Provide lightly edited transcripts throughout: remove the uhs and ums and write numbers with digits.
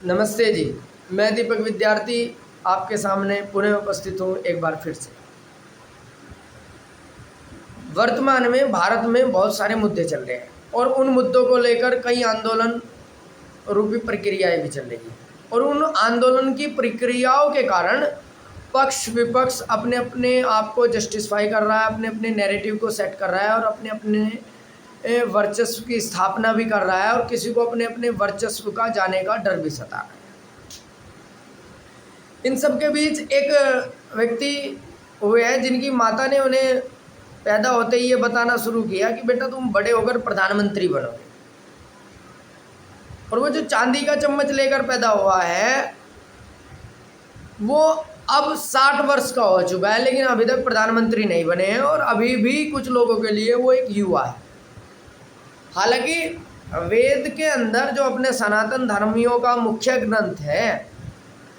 नमस्ते जी। मैं दीपक विद्यार्थी आपके सामने पुनः उपस्थित हूँ एक बार फिर से। वर्तमान में भारत में बहुत सारे मुद्दे चल रहे हैं और उन मुद्दों को लेकर कई आंदोलन रूपी प्रक्रियाएं भी चल रही हैं और उन आंदोलन की प्रक्रियाओं के कारण पक्ष विपक्ष अपने अपने आप को जस्टिफाई कर रहा है, अपने अपने नैरेटिव को सेट कर रहा है और अपने अपने वर्चस्व की स्थापना भी कर रहा है और किसी को अपने अपने वर्चस्व का जाने का डर भी सता रहा है। इन सब के बीच एक व्यक्ति हुए हैं जिनकी माता ने उन्हें पैदा होते ही ये बताना शुरू किया कि बेटा तुम बड़े होकर प्रधानमंत्री बनोगे। और वो जो चांदी का चम्मच लेकर पैदा हुआ है वो अब 60 वर्ष का हो चुका है, लेकिन अभी तक प्रधानमंत्री नहीं बने हैं और अभी भी कुछ लोगों के लिए वो एक युवा है। हालांकि वेद के अंदर जो अपने सनातन धर्मियों का मुख्य ग्रंथ है,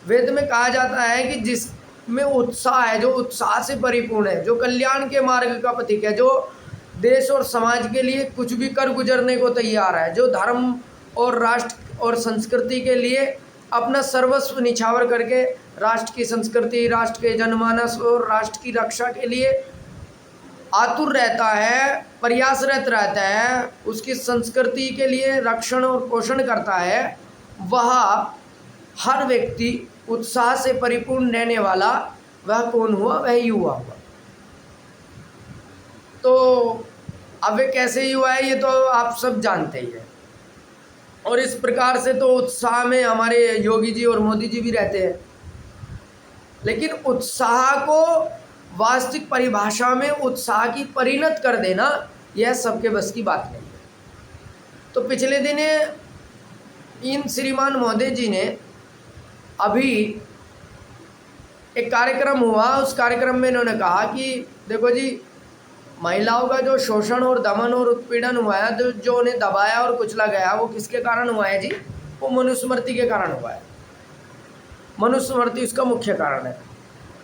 वेद में कहा जाता है कि जिसमें उत्साह है, जो उत्साह से परिपूर्ण है, जो कल्याण के मार्ग का प्रतीक है, जो देश और समाज के लिए कुछ भी कर गुजरने को तैयार है, जो धर्म और राष्ट्र और संस्कृति के लिए अपना सर्वस्व निछावर करके राष्ट्र की संस्कृति, राष्ट्र के जनमानस और राष्ट्र की रक्षा के लिए आतुर रहता है, प्रयासरत रहता है, उसकी संस्कृति के लिए रक्षण और पोषण करता है, वह हर व्यक्ति उत्साह से परिपूर्ण रहने वाला वह कौन हुआ? वह युवा हुआ। तो अब वे कैसे युवा है ये तो आप सब जानते ही हैं। और इस प्रकार से तो उत्साह में हमारे योगी जी और मोदी जी भी रहते हैं, लेकिन उत्साह को वास्तविक परिभाषा में उत्साह की परिणत कर देना यह सबके बस की बात नहीं है। तो पिछले दिन इन श्रीमान महोदय जी ने अभी एक कार्यक्रम हुआ, उस कार्यक्रम में इन्होंने कहा कि देखो जी, महिलाओं का जो शोषण और दमन और उत्पीड़न हुआ है, तो जो उन्हें दबाया और कुचला गया, वो किसके कारण हुआ है जी? वो मनुस्मृति के कारण हुआ है। मनुस्मृति उसका मुख्य कारण है।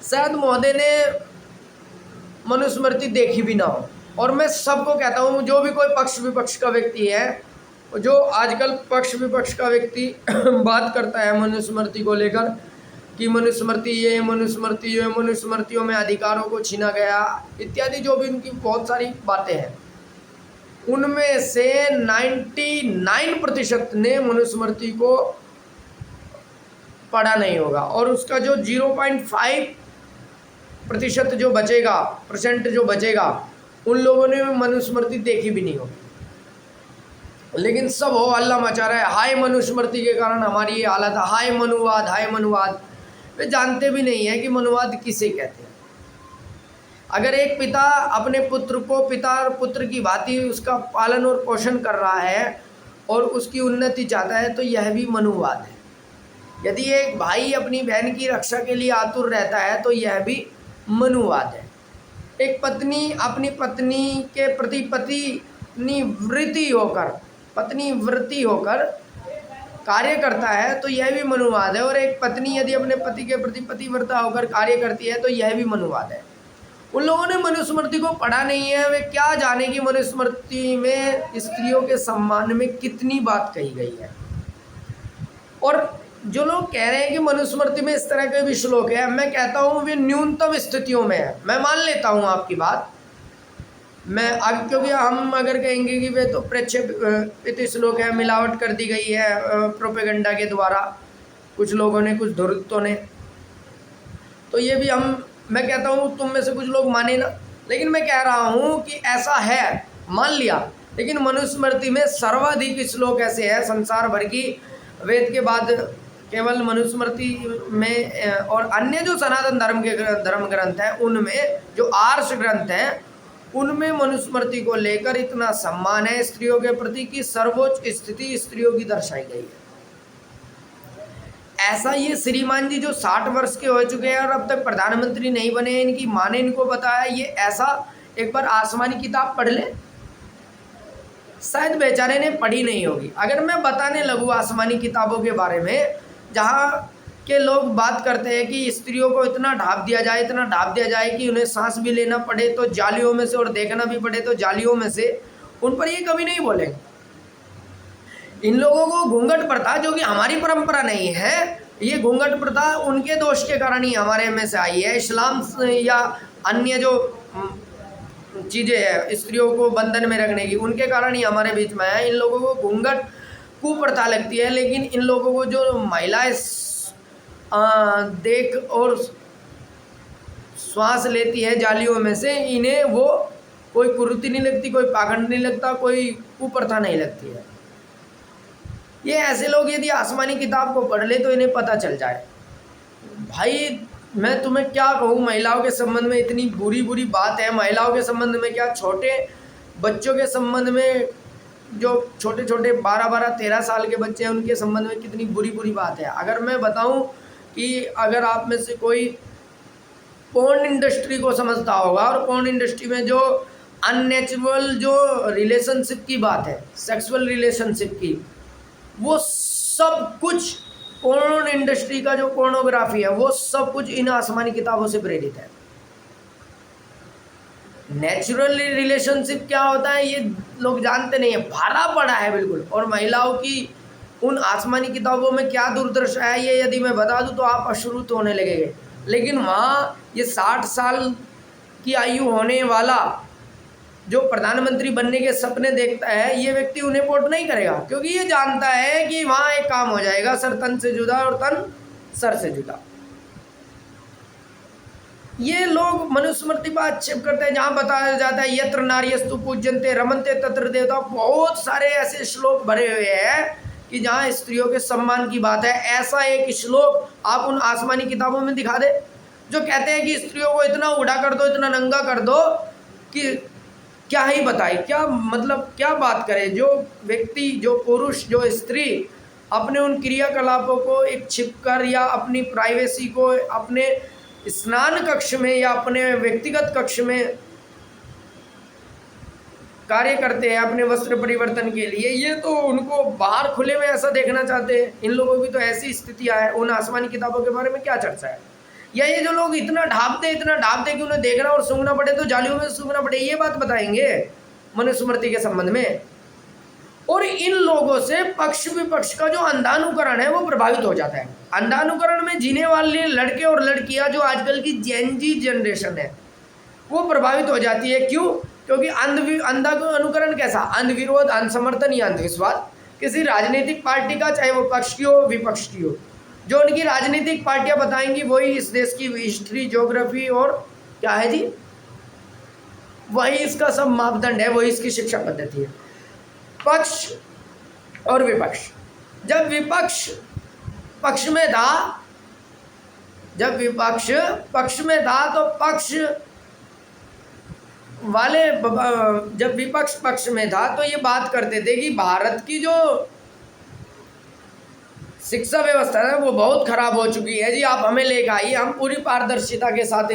शायद महोदय ने मनुस्मृति देखी भी ना हो। और मैं सबको कहता हूँ, जो भी कोई पक्ष विपक्ष का व्यक्ति है, जो आजकल पक्ष विपक्ष का व्यक्ति बात करता है मनुस्मृति को लेकर कि मनुस्मृति ये, मनुस्मृति ये, मनुस्मृतियों में अधिकारों को छीना गया इत्यादि, जो भी उनकी बहुत सारी बातें हैं, उनमें से 99% ने मनुस्मृति को पढ़ा नहीं होगा और उसका जो 0.5% जो बचेगा, परसेंट जो बचेगा, उन लोगों ने मनुस्मृति देखी भी नहीं होगी। लेकिन सब हो हल्ला मचा रहा है, हाय मनुस्मृति के कारण हमारी ये हालत है, हाय मनुवाद, हाय मनुवाद। वे जानते भी नहीं है कि मनुवाद किसे कहते हैं। अगर एक पिता अपने पुत्र को पिता और पुत्र की भांति उसका पालन और पोषण कर रहा है और उसकी उन्नति चाहता है, तो यह भी मनुवाद है। यदि एक भाई अपनी बहन की रक्षा के लिए आतुर रहता है, तो यह भी मनुवाद है। एक पत्नी अपनी पत्नी के प्रति पत्नी व्रती होकर कार्य करता है, तो यह भी मनुवाद है। और एक पत्नी यदि अपने पति के प्रति पतिव्रता होकर कार्य करती है, तो यह भी मनुवाद है। उन लोगों ने मनुस्मृति को पढ़ा नहीं है, वे क्या जाने कि मनुस्मृति में स्त्रियों के सम्मान में कितनी बात कही गई है। और जो लोग कह रहे हैं कि मनुस्मृति में इस तरह के भी श्लोक है, मैं कहता हूँ वे न्यूनतम स्थितियों में है। मैं मान लेता हूँ आपकी बात, मैं अब, क्योंकि हम अगर कहेंगे कि वे तो प्रक्षेपित श्लोक है, मिलावट कर दी गई है प्रोपेगेंडा के द्वारा, कुछ लोगों ने, कुछ धुरतों ने, तो ये भी मैं कहता हूँ तुम में से कुछ लोग माने ना, लेकिन मैं कह रहा हूँ कि ऐसा है, मान लिया। लेकिन मनुस्मृति में सर्वाधिक श्लोक ऐसे हैं संसार भर की, वेद के बाद केवल मनुस्मृति में और अन्य जो सनातन धर्म के धर्म ग्रंथ हैं, उनमें जो आर्ष ग्रंथ हैं, उनमें मनुस्मृति को लेकर इतना सम्मान है स्त्रियों के प्रति कि सर्वोच्च स्थिति स्त्रियों की दर्शाई गई है। ऐसा ये श्रीमान जी जो 60 वर्ष के हो चुके हैं और अब तक प्रधानमंत्री नहीं बने हैं, इनकी माँ ने इनको बताया, ये ऐसा एक बार आसमानी किताब पढ़ ले, शायद बेचारे ने पढ़ी नहीं होगी। अगर मैं बताने लगूँ आसमानी किताबों के बारे में, जहाँ के लोग बात करते हैं कि स्त्रियों को इतना ढाँप दिया जाए, इतना ढाँप दिया जाए कि उन्हें सांस भी लेना पड़े तो जालियों में से और देखना भी पड़े तो जालियों में से, उन पर ये कभी नहीं बोलेंगे। इन लोगों को घूंघट प्रथा, जो कि हमारी परंपरा नहीं है, ये घूंघट प्रथा उनके दोष के कारण ही हमारे में से आई है। इस्लाम या अन्य जो चीज़ें हैं स्त्रियों को बंधन में रखने की, उनके कारण ही हमारे बीच में है। इन लोगों को घूंघट कुप्रथा लगती है, लेकिन इन लोगों को जो महिलाएं देख और श्वास लेती है जालियों में से, इन्हें वो कोई कुरीति नहीं लगती, कोई पाखंड नहीं लगता, कोई कुप्रथा नहीं लगती है। ये ऐसे लोग यदि आसमानी किताब को पढ़ ले तो इन्हें पता चल जाए। भाई मैं तुम्हें क्या कहूँ, महिलाओं के संबंध में इतनी बुरी बुरी बात है। महिलाओं के संबंध में क्या, छोटे बच्चों के संबंध में, जो छोटे छोटे 12-13 साल के बच्चे हैं उनके संबंध में कितनी बुरी बुरी बात है। अगर मैं बताऊं कि अगर आप में से कोई पोर्न इंडस्ट्री को समझता होगा, और पोर्न इंडस्ट्री में जो अननेचुरल जो रिलेशनशिप की बात है, सेक्सुअल रिलेशनशिप की, वो सब कुछ पोर्न इंडस्ट्री का जो पोर्नोग्राफी है वो सब कुछ इन आसमानी किताबों से प्रेरित है। नेचुरल रिलेशनशिप क्या होता है ये लोग जानते नहीं है, भरा पड़ा है बिल्कुल। और महिलाओं की उन आसमानी किताबों में क्या दुर्दशा है ये यदि मैं बता दूं तो आप अश्रुत होने लगेंगे। लेकिन वहाँ ये 60 साल की आयु होने वाला जो प्रधानमंत्री बनने के सपने देखता है, ये व्यक्ति उन्हें वोट नहीं करेगा, क्योंकि ये जानता है कि वहाँ एक काम हो जाएगा, सर तन से जुदा और तन सर से जुदा। ये लोग मनुस्मृति पर आक्षेप करते हैं जहाँ बताया जाता है यत्र नार्यस्तु पूज्यन्ते रमन्ते तत्र देवता। बहुत सारे ऐसे श्लोक भरे हुए हैं कि जहाँ स्त्रियों के सम्मान की बात है। ऐसा एक श्लोक आप उन आसमानी किताबों में दिखा दे जो कहते हैं कि स्त्रियों को इतना उड़ा कर दो, इतना नंगा कर दो कि क्या ही बताए, क्या मतलब क्या बात करे। जो व्यक्ति, जो पुरुष, जो स्त्री अपने उन क्रियाकलापों को एक छिपकर या अपनी प्राइवेसी को अपने स्नान कक्ष में या अपने व्यक्तिगत कक्ष में कार्य करते हैं अपने वस्त्र परिवर्तन के लिए, ये तो उनको बाहर खुले में ऐसा देखना चाहते हैं। इन लोगों की तो ऐसी स्थितियां है। उन आसमानी किताबों के बारे में क्या चर्चा है? या ये जो लोग इतना ढापते कि उन्हें देखना और सूंघना पड़े तो जालियों में सूंघना पड़े, ये बात बताएंगे मनुस्मृति के संबंध में। और इन लोगों से पक्ष विपक्ष का जो अंधानुकरण है वो प्रभावित हो जाता है। अंधानुकरण में जीने वाले लड़के और लड़कियां, जो आजकल की जेनजी जनरेशन है, वो प्रभावित हो जाती है। क्यों? क्योंकि अंधा अनुकरण कैसा? अंधविरोध, अंधसमर्थन या अंधविश्वास किसी राजनीतिक पार्टी का, चाहे वो पक्ष की हो विपक्ष की हो। जो उनकी राजनीतिक पार्टियां बताएंगी वही इस देश की हिस्ट्री, ज्योग्राफी और क्या है जी, वही इसका सब मापदंड है, वही इसकी शिक्षा पद्धति है। पक्ष और विपक्ष। जब विपक्ष पक्ष में था, जब विपक्ष पक्ष में था तो पक्ष वाले, जब विपक्ष पक्ष में था तो ये बात करते थे कि भारत की जो शिक्षा व्यवस्था है वो बहुत खराब हो चुकी है जी, आप हमें लेकर आइए, हम पूरी पारदर्शिता के साथ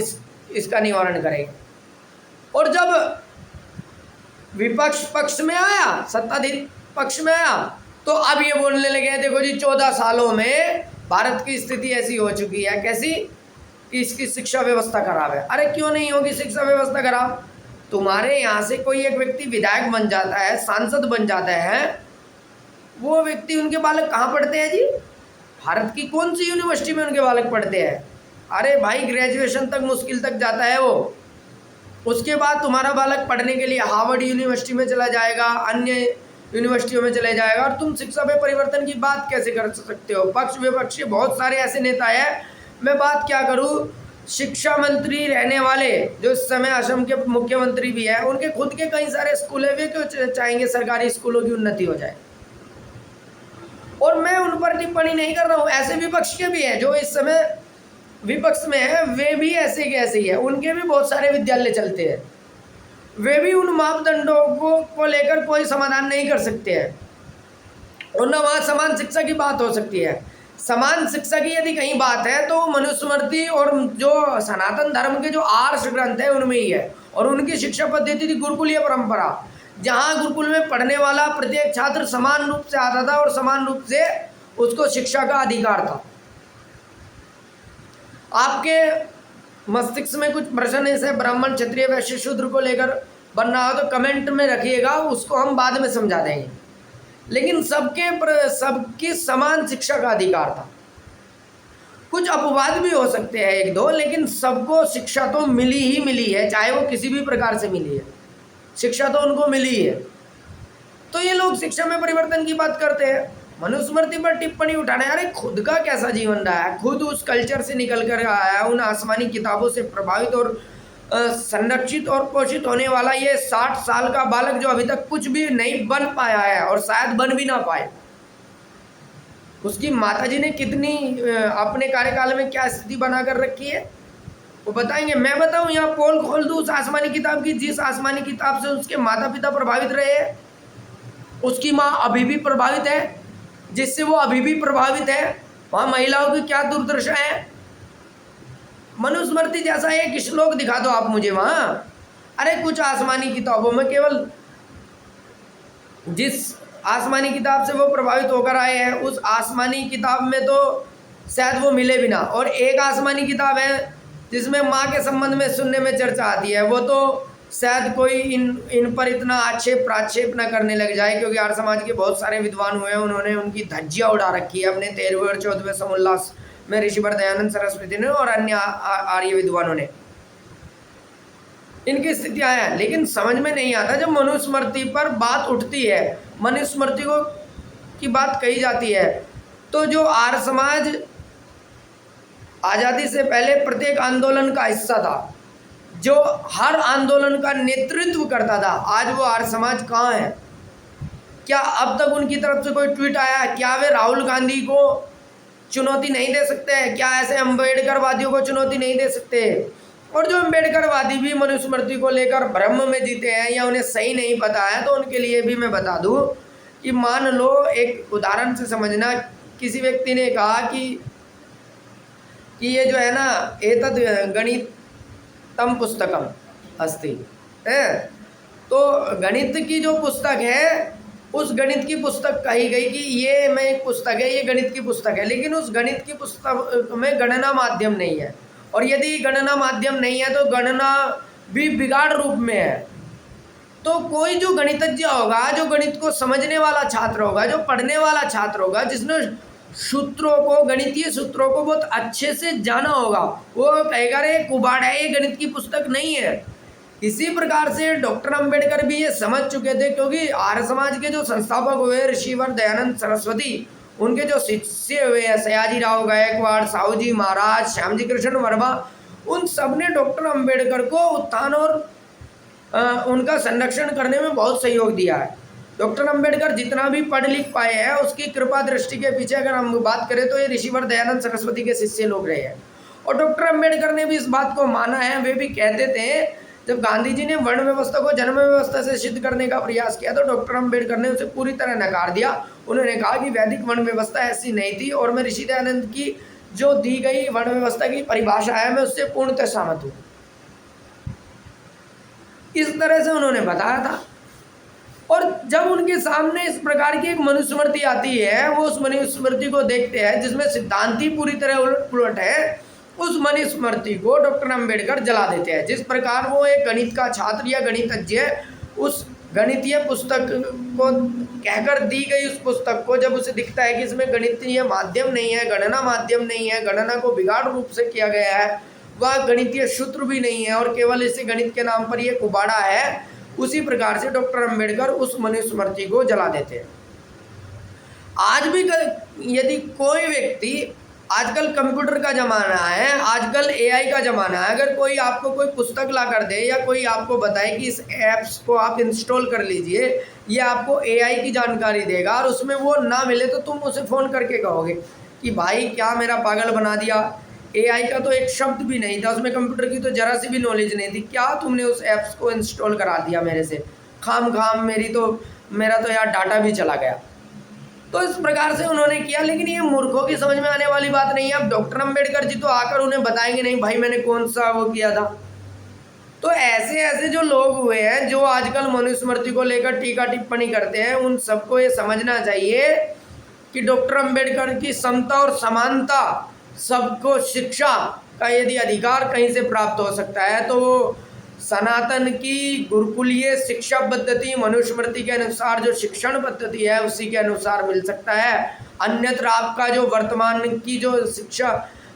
इसका निवारण करेंगे। और जब विपक्ष पक्ष में आया, सत्ताधारी पक्ष में आया, तो अब ये बोलने लगे देखो जी 14 सालों में भारत की स्थिति ऐसी हो चुकी है, कैसी कि इसकी शिक्षा व्यवस्था खराब है। अरे क्यों नहीं होगी शिक्षा व्यवस्था खराब? तुम्हारे यहाँ से कोई एक व्यक्ति विधायक बन जाता है, सांसद बन जाता है, वो व्यक्ति, उनके बालक कहाँ पढ़ते हैं जी? भारत की कौन सी यूनिवर्सिटी में उनके बालक पढ़ते हैं? अरे भाई ग्रेजुएशन तक मुश्किल तक जाता है वो। उसके बाद तुम्हारा बालक पढ़ने के लिए हार्वर्ड यूनिवर्सिटी में चला जाएगा, अन्य यूनिवर्सिटियों में चले जाएगा, और तुम शिक्षा में परिवर्तन की बात कैसे कर सकते हो? पक्ष विपक्ष के बहुत सारे ऐसे नेता हैं। मैं बात क्या करूं, शिक्षा मंत्री रहने वाले जो इस समय असम के मुख्यमंत्री भी हैं, उनके खुद के कई सारे स्कूल है, वे क्यों चाहेंगे सरकारी स्कूलों की उन्नति हो जाए? और मैं उन पर टिप्पणी नहीं कर रहा हूँ, ऐसे विपक्ष के भी हैं जो इस समय विपक्ष में है, वे भी ऐसे के ऐसे ही है, उनके भी बहुत सारे विद्यालय चलते हैं, वे भी उन मापदंडों को लेकर कोई समाधान नहीं कर सकते हैं। और न वहाँ समान शिक्षा की बात हो सकती है। समान शिक्षा की यदि कहीं बात है तो मनुस्मृति और जो सनातन धर्म के जो आर्ष ग्रंथ है उनमें ही है। और उनकी शिक्षा पद्धति थी गुरुकुलीय परंपरा, जहाँ गुरुकुल में पढ़ने वाला प्रत्येक छात्र समान रूप से आता था और समान रूप से उसको शिक्षा का अधिकार था। आपके मस्तिष्क में कुछ प्रश्न ऐसे ब्राह्मण, क्षत्रिय, वैश्य, शूद्र को लेकर बनना हो तो कमेंट में रखिएगा, उसको हम बाद में समझा देंगे। लेकिन सबकी समान शिक्षा का अधिकार था। कुछ अपवाद भी हो सकते हैं एक दो, लेकिन सबको शिक्षा तो मिली ही मिली है, चाहे वो किसी भी प्रकार से मिली है, शिक्षा तो उनको मिली है। तो ये लोग शिक्षा में परिवर्तन की बात करते हैं, मनुस्मृति पर टिप्पणी उठाने। अरे खुद का कैसा जीवन रहा है, खुद उस कल्चर से निकल कर आया है, उन आसमानी किताबों से प्रभावित और संरक्षित और पोषित होने वाला ये 60 साल का बालक जो अभी तक कुछ भी नहीं बन पाया है और शायद बन भी ना पाए, उसकी माताजी ने कितनी अपने कार्यकाल में क्या स्थिति बनाकर रखी है वो बताएंगे। मैं बताऊं, यहाँ पोल खोल दूं उस आसमानी किताब की, जिस आसमानी किताब से उसके माता पिता प्रभावित रहे हैं, उसकी माँ अभी भी प्रभावित है, जिससे वो अभी भी प्रभावित है। वहाँ महिलाओं की क्या दुर्दशा है। मनुस्मृति जैसा एक श्लोक दिखा दो आप मुझे वहाँ। अरे कुछ आसमानी किताबों में केवल जिस आसमानी किताब से वो प्रभावित होकर आए हैं, उस आसमानी किताब में तो शायद वो मिले भी ना। और एक आसमानी किताब है जिसमें माँ के संबंध में सुनने में चर्चा आती है, वो तो शायद कोई इन पर इतना आक्षेप प्राक्षेप न करने लग जाए, क्योंकि आर्य समाज के बहुत सारे विद्वान हुए हैं, उन्होंने उनकी धज्जियाँ उड़ा रखी है अपने 13वें और 14वें समोल्लास में, ऋषिवर दयानंद सरस्वती ने और अन्य आर्य विद्वानों ने। इनकी स्थितियाँ हैं, लेकिन समझ में नहीं आता जब मनुस्मृति पर बात उठती है, मनुस्मृति को की बात कही जाती है, तो जो आर्य समाज आज़ादी से पहले प्रत्येक आंदोलन का हिस्सा था, जो हर आंदोलन का नेतृत्व करता था, आज वो आर्य समाज कहाँ है? क्या अब तक उनकी तरफ से कोई ट्वीट आया है? क्या वे राहुल गांधी को चुनौती नहीं दे सकते हैं? क्या ऐसे अम्बेडकरवादियों को चुनौती नहीं दे सकते? और जो अम्बेडकरवादी भी मनुस्मृति को लेकर भ्रम में जीते हैं या उन्हें सही नहीं पता है, तो उनके लिए भी मैं बता दूं कि मान लो, एक उदाहरण से समझना, किसी व्यक्ति ने कहा कि ये जो है ना, एतद गणितम पुस्तकम अस्ति है, तो गणित की जो पुस्तक है, उस गणित की पुस्तक कही गई कि ये में एक पुस्तक है, ये गणित की पुस्तक है, लेकिन उस गणित की पुस्तक में गणना माध्यम नहीं है। और यदि गणना माध्यम नहीं है तो गणना भी बिगाड़ रूप में है। तो कोई जो गणितज्ञ होगा, जो गणित को समझने वाला छात्र होगा, जो पढ़ने वाला छात्र होगा, जिसने सूत्रों को, गणितीय सूत्रों को बहुत अच्छे से जाना होगा, वो कहेगा रे कुबाड़ है, ये गणित की पुस्तक नहीं है। इसी प्रकार से डॉक्टर अंबेडकर भी ये समझ चुके थे, क्योंकि आर्य समाज के जो संस्थापक हुए ऋषिवर दयानंद सरस्वती, उनके जो शिष्य हुए हैं सयाजी राव गायकवाड़, साहू जी महाराज, श्यामजी कृष्ण वर्मा, उन सब ने डॉक्टर अंबेडकर को उत्थान और उनका संरक्षण करने में बहुत सहयोग दिया है। डॉक्टर अंबेडकर जितना भी पढ़ लिख पाए हैं, उसकी कृपा दृष्टि के पीछे अगर हम बात करें तो ये ऋषिवर दयानंद सरस्वती के शिष्य लोग रहे हैं। और डॉक्टर अंबेडकर ने भी इस बात को माना है। वे भी कहते थे, जब गांधी जी ने वर्ण व्यवस्था को जन्म व्यवस्था से सिद्ध करने का प्रयास किया तो डॉक्टर अंबेडकर ने उसे पूरी तरह नकार दिया। उन्होंने कहा कि वैदिक वर्ण व्यवस्था ऐसी नहीं थी, और मैं ऋषि दयानंद की जो दी गई वर्ण व्यवस्था की परिभाषा है, मैं उससे पूर्णतः सहमत हूँ। इस तरह से उन्होंने बताया था। और जब उनके सामने इस प्रकार की एक मनुस्मृति आती है, वो उस मनुस्मृति को देखते हैं जिसमें सिद्धांत ही पूरी तरह उलट पुलट है, उस मनुस्मृति को डॉक्टर अंबेडकर जला देते हैं। जिस प्रकार वो एक गणित का छात्र या गणितज्ञ उस गणितीय पुस्तक को कहकर दी गई उस पुस्तक को जब उसे दिखता है कि इसमें गणितीय माध्यम नहीं है, गणना माध्यम नहीं है, गणना को बिगाड़ रूप से किया गया है, वह गणितीय सूत्र भी नहीं है, और केवल इसे गणित के नाम पर यह कुबाड़ा है, उसी प्रकार से डॉक्टर अंबेडकर उस मनुस्मृति को जला देते हैं। आज भी यदि कोई व्यक्ति, आजकल कंप्यूटर का ज़माना है, आजकल एआई का ज़माना है, अगर कोई आपको कोई पुस्तक ला कर दे या कोई आपको बताए कि इस ऐप्स को आप इंस्टॉल कर लीजिए, ये आपको एआई की जानकारी देगा, और उसमें वो ना मिले तो तुम उसे फ़ोन करके कहोगे कि भाई क्या मेरा पागल बना दिया, एआई का तो एक शब्द भी नहीं था उसमें, कंप्यूटर की तो जरा सी भी नॉलेज नहीं थी, क्या तुमने उस ऐप्स को इंस्टॉल करा दिया मेरे से, खाम मेरा तो यार डाटा भी चला गया। तो इस प्रकार से उन्होंने किया, लेकिन ये मूर्खों की समझ में आने वाली बात नहीं है। अब डॉक्टर अंबेडकर जी तो आकर उन्हें बताएंगे नहीं भाई मैंने कौन सा वो किया था। तो ऐसे ऐसे जो लोग हुए हैं जो आजकल मनुस्मृति को लेकर टीका टिप्पणी करते हैं, उन सबको ये समझना चाहिए कि डॉक्टर अंबेडकर की समता और समानता, सबको शिक्षा का यदि अधिकार कहीं से प्राप्त हो सकता है तो वो सनातन की गुरुकुलीय शिक्षा पद्धति मनुस्मृति के अनुसार जो शिक्षण पद्धति है उसी के अनुसार मिल सकता है। अन्यत्र आपका जो वर्तमान की जो शिक्षा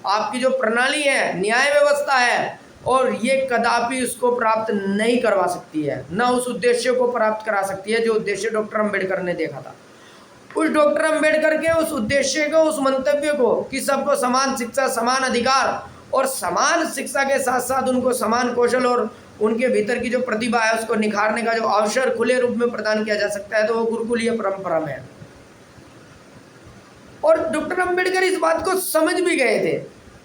आपकी जो प्रणाली है, न्याय व्यवस्था है, और ये कदापि उसको प्राप्त नहीं करवा सकती है, न उस उद्देश्य को प्राप्त करा सकती है जो उद्देश्य डॉक्टर अंबेडकर ने देखा था। उस डॉक्टर अंबेडकर के उस उद्देश्य को, उस मंतव्य को कि सबको समान शिक्षा, समान अधिकार और समान शिक्षा के साथ साथ उनको समान कौशल और उनके भीतर की जो प्रतिभा है उसको निखारने का जो अवसर खुले रूप में प्रदान किया जा सकता है, तो वो गुरुकुलीय परंपरा में है। और डॉक्टर अंबेडकर इस बात को समझ भी गए थे,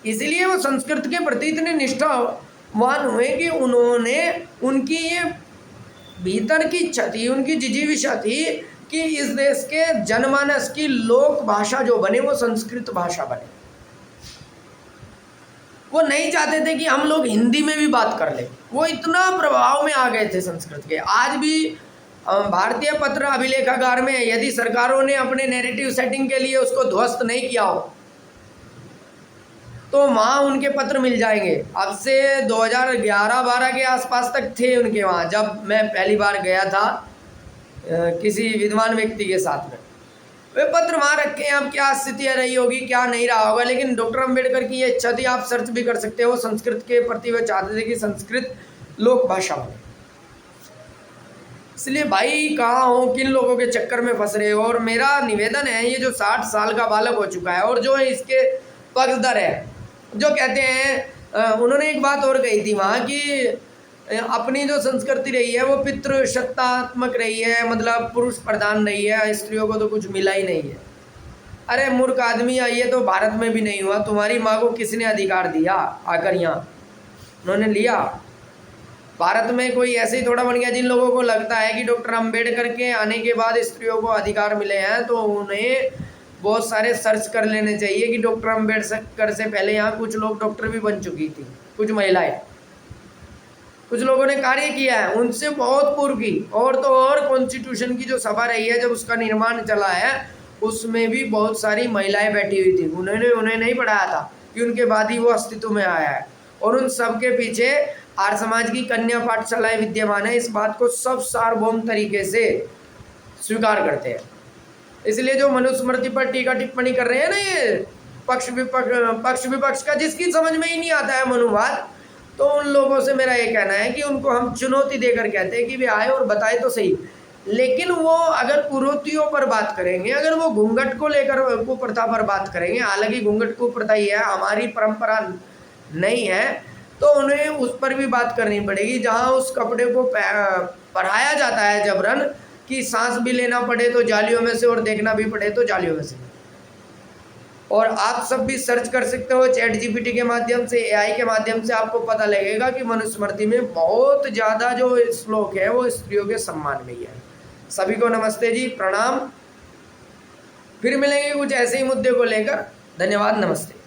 इसलिए वो संस्कृत के प्रति इतने निष्ठावान हुए कि उन्होंने, उनकी ये भीतर की इच्छा थी, उनकी जिजीविषा थी कि इस देश के जनमानस की लोक भाषा जो बने वो संस्कृत भाषा बने। वो नहीं चाहते थे कि हम लोग हिंदी में भी बात कर लें, वो इतना प्रभाव में आ गए थे संस्कृत के। आज भी भारतीय पत्र अभिलेखागार में यदि सरकारों ने अपने नैरेटिव सेटिंग के लिए उसको ध्वस्त नहीं किया हो तो वहाँ उनके पत्र मिल जाएंगे। अब से 2011-12 के आसपास तक थे उनके वहाँ, जब मैं पहली बार गया था किसी विद्वान व्यक्ति के साथ में, वे पत्र वहाँ रखे हैं। अब क्या स्थिति रही होगी, क्या नहीं रहा होगा, लेकिन डॉक्टर अंबेडकर की ये इच्छा थी, आप सर्च भी कर सकते हो, संस्कृत के प्रति वे चाहते थे कि संस्कृत लोक भाषा बने। इसलिए भाई कहाँ हो, किन लोगों के चक्कर में फंस रहे हो। और मेरा निवेदन है, ये जो 60 साल का बालक हो चुका है और जो इसके पक्षधर है, जो कहते हैं, उन्होंने एक बात और कही थी वहाँ कि अपनी जो संस्कृति रही है वो पितृसत्तात्मक रही है, मतलब पुरुष प्रधान रही है, स्त्रियों को तो कुछ मिला ही नहीं है। अरे मूर्ख आदमी, ये तो भारत में भी नहीं हुआ। तुम्हारी माँ को किसने अधिकार दिया आकर यहाँ? उन्होंने लिया। भारत में कोई ऐसे ही थोड़ा बन गया। जिन लोगों को लगता है कि डॉक्टर अंबेडकर के आने के बाद स्त्रियों को अधिकार मिले हैं, तो उन्हें बहुत सारे सर्च कर लेने चाहिए कि डॉक्टर अंबेडकर से पहले यहाँ कुछ लोग डॉक्टर भी बन चुकी थी, कुछ महिलाएं, कुछ लोगों ने कार्य किया है उनसे बहुत पूर्व की। और तो और कॉन्स्टिट्यूशन की जो सभा रही है, जब उसका निर्माण चला है, उसमें भी बहुत सारी महिलाएं बैठी हुई थी। उन्हें नहीं पढ़ाया था कि उनके बाद ही वो अस्तित्व में आया है। और उन सब के पीछे आर्य समाज की कन्या पाठशालाएं विद्यमान है। इस बात को सब सार्वभौम तरीके से स्वीकार करते हैं। इसलिए जो मनुस्मृति पर टीका टिप्पणी कर रहे हैं ना, ये पक्ष विपक्ष का, जिसकी समझ में ही नहीं आता है मनुवाद, तो उन लोगों से मेरा ये कहना है कि उनको हम चुनौती देकर कहते हैं कि वे आए और बताए तो सही। लेकिन वो अगर कुरीतियों पर बात करेंगे, अगर वो घूंघट को लेकर कुप्रथा पर बात करेंगे, हालांकि घूंघट कुप्रथा ही है, हमारी परंपरा नहीं है, तो उन्हें उस पर भी बात करनी पड़ेगी। जहाँ उस कपड़े को पहनाया जाता है जबरन, कि सांस भी लेना पड़े तो जालियों में से और देखना भी पड़े तो जालियों में से। और आप सब भी सर्च कर सकते हो चैट जीपीटी के माध्यम से, एआई के माध्यम से, आपको पता लगेगा कि मनुस्मृति में बहुत ज़्यादा जो श्लोक है वो स्त्रियों के सम्मान में ही है। सभी को नमस्ते जी, प्रणाम। फिर मिलेंगे कुछ ऐसे ही मुद्दे को लेकर। धन्यवाद, नमस्ते।